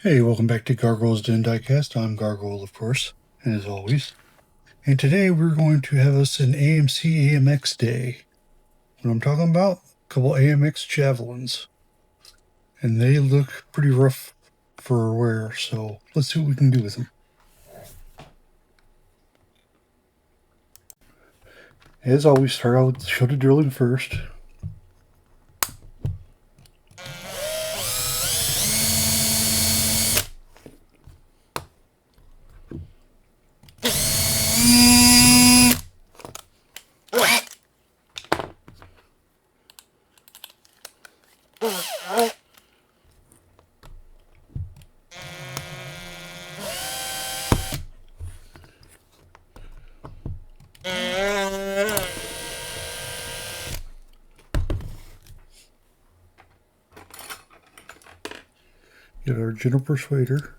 Hey, welcome back to Gargoyles Den Diecast. I'm Gargoyle, of course, and as always. And today we're going to have us an AMC AMX day. What I'm talking about? A couple AMX Javelins. And they look pretty rough for wear, so let's see what we can do with them. As always, start out with the shoulder drilling first. Get our gentle persuader.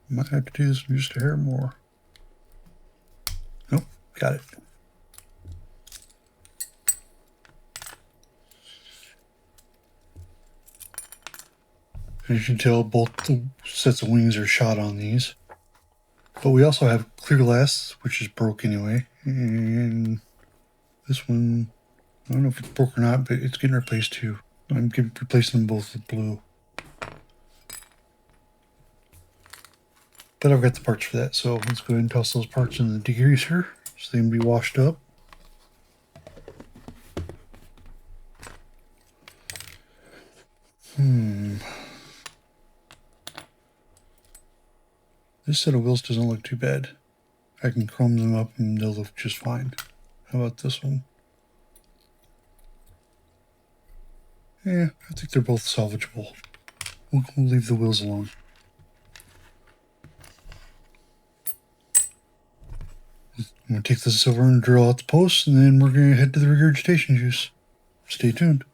Might have to do this just a hair more. Nope, got it. As you can tell, both the sets of wings are shot on these. But we also have clear glass, which is broke anyway. And this one, I don't know if it's broke or not, but it's getting replaced too. I'm replacing them both with blue. But I've got the parts for that, so let's go ahead and toss those parts in the degreaser so they can be washed up. This set of wheels doesn't look too bad. I can chrome them up and they'll look just fine. How about this one? Yeah, I think they're both salvageable. We'll leave the wheels alone. I'm going to take the silver and drill out the posts, and then we're going to head to the regurgitation juice. Stay tuned.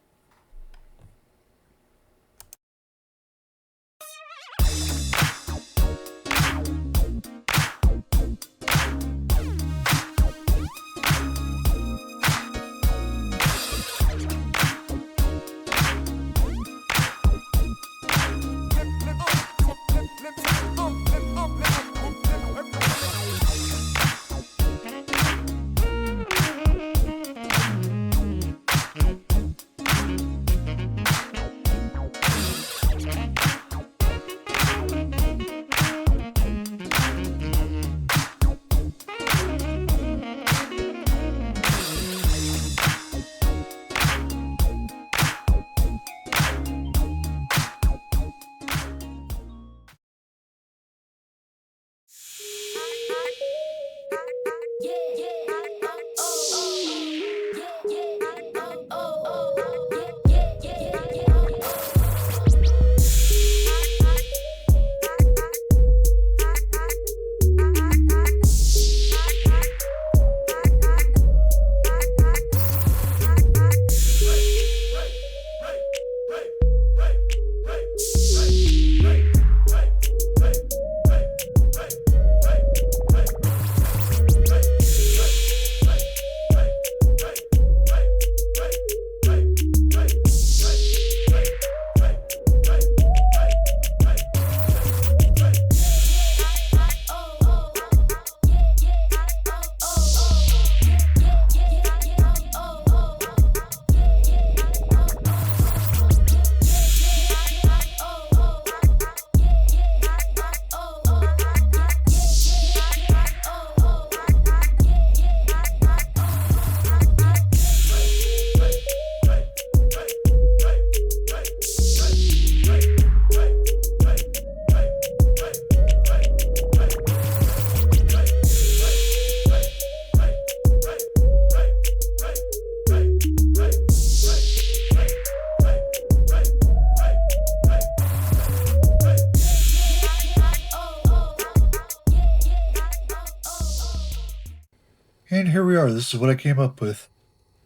And here we are. This is what I came up with.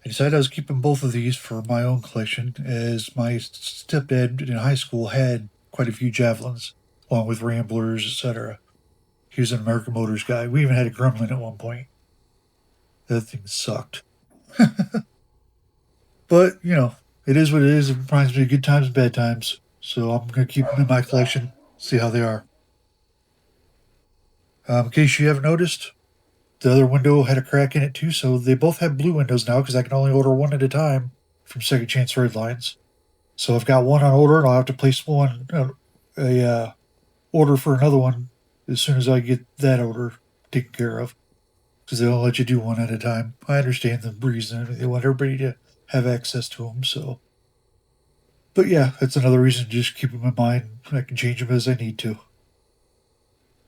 I decided I was keeping both of these for my own collection, as my stepdad in high school had quite a few Javelins, along with Ramblers, etc. He was an American Motors guy. We even had a gremlin at one point. That thing sucked. But, it is what it is. It reminds me of good times and bad times. So I'm going to keep them in my collection, see how they are. In case you haven't noticed, the other window had a crack in it too, so they both have blue windows now because I can only order one at a time from Second Chance Redlines. So I've got one on order, and I'll have to place one order for another one as soon as I get that order taken care of, because they don't let you do one at a time. I understand the reason; they want everybody to have access to them. So, but yeah, that's another reason to just keep them in mind. I can change them as I need to.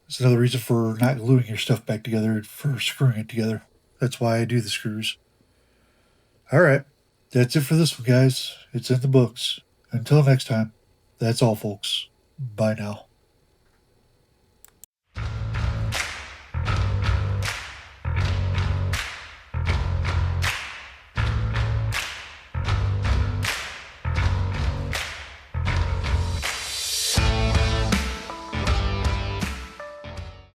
It's another reason for not gluing your stuff back together, for screwing it together. That's why I do the screws. All right, that's it for this one, guys. It's in the books. Until next time, that's all, folks. Bye now.